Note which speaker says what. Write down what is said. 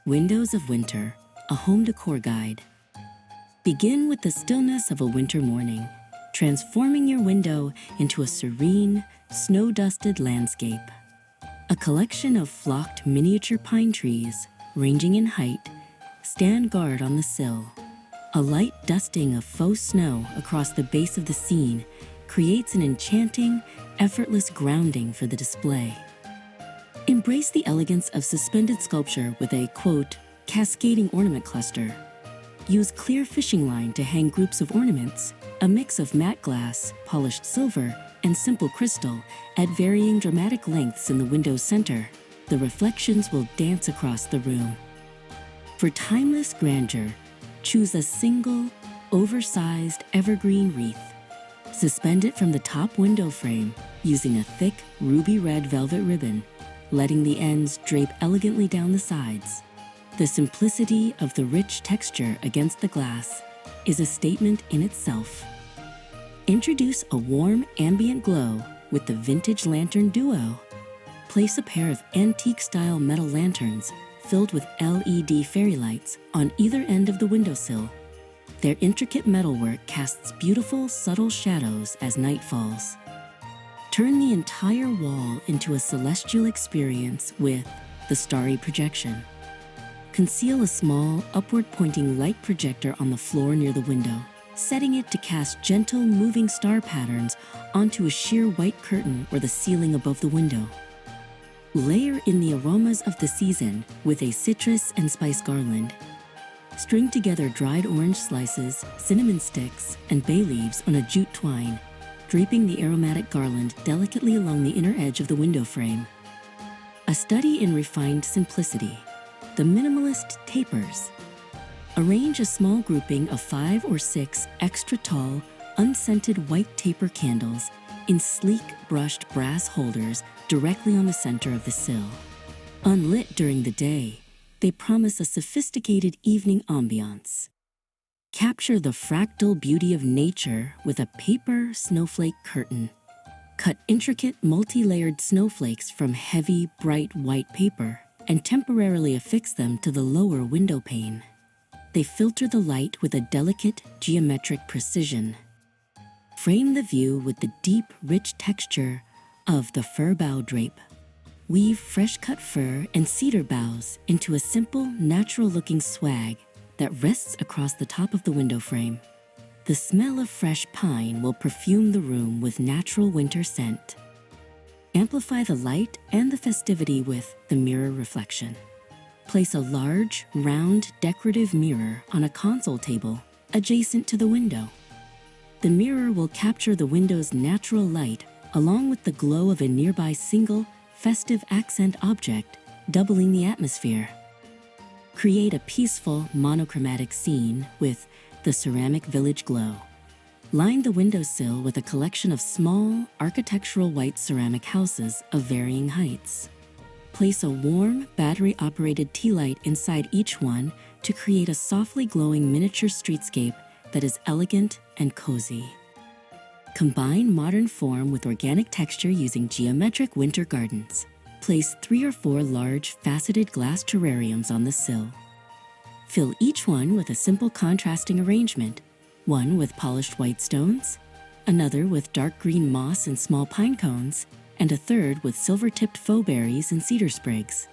Speaker 1: Windows of Winter, a home decor guide. Begin with the stillness of a winter morning, transforming your window into a serene, snow-dusted landscape. A collection of flocked miniature pine trees, ranging in height, stand guard on the sill. A light dusting of faux snow across the base of the scene creates an enchanting, effortless grounding for the display. Embrace the elegance of suspended sculpture with a, quote, cascading ornament cluster. Use clear fishing line to hang groups of ornaments, a mix of matte glass, polished silver, and simple crystal at varying dramatic lengths in the window's center. The reflections will dance across the room. For timeless grandeur, choose a single, oversized evergreen wreath. Suspend it from the top window frame using a thick ruby red velvet ribbon, letting the ends drape elegantly down the sides. The simplicity of the rich texture against the glass is a statement in itself. Introduce a warm ambient glow with the vintage lantern duo. Place a pair of antique-style metal lanterns filled with LED fairy lights on either end of the windowsill. Their intricate metalwork casts beautiful, subtle shadows as night falls. Turn the entire wall into a celestial experience with the Starry projection. Conceal a small, upward-pointing light projector on the floor near the window, setting it to cast gentle, moving star patterns onto a sheer white curtain or the ceiling above the window. Layer in the aromas of the season with a citrus and spice garland. String together dried orange slices, cinnamon sticks, and bay leaves on a jute twine, draping the aromatic garland delicately along the inner edge of the window frame. A study in refined simplicity, the Minimalist tapers. Arrange a small grouping of 5 or 6 extra tall, unscented white taper candles in sleek, brushed brass holders directly on the center of the sill. Unlit during the day, they promise a sophisticated evening ambiance. Capture the fractal beauty of nature with a paper snowflake curtain. Cut intricate, multi-layered snowflakes from heavy, bright white paper and temporarily affix them to the lower window pane. They filter the light with a delicate, geometric precision. Frame the view with the deep, rich texture of the fir bough drape. Weave fresh-cut fir and cedar boughs into a simple, natural-looking swag that rests across the top of the window frame. The smell of fresh pine will perfume the room with natural winter scent. Amplify the light and the festivity with the mirror reflection. Place a large, round, decorative mirror on a console table adjacent to the window. The mirror will capture the window's natural light along with the glow of a nearby single, festive accent object, doubling the atmosphere. Create a peaceful, monochromatic scene with the ceramic village glow. Line the windowsill with a collection of small, architectural white ceramic houses of varying heights. Place a warm, battery-operated tea light inside each one to create a softly glowing miniature streetscape that is elegant and cozy. Combine modern form with organic texture using geometric winter gardens. Place 3 or 4 large, faceted glass terrariums on the sill. Fill each one with a simple contrasting arrangement, one with polished white stones, another with dark green moss and small pine cones, and a third with silver-tipped faux berries and cedar sprigs.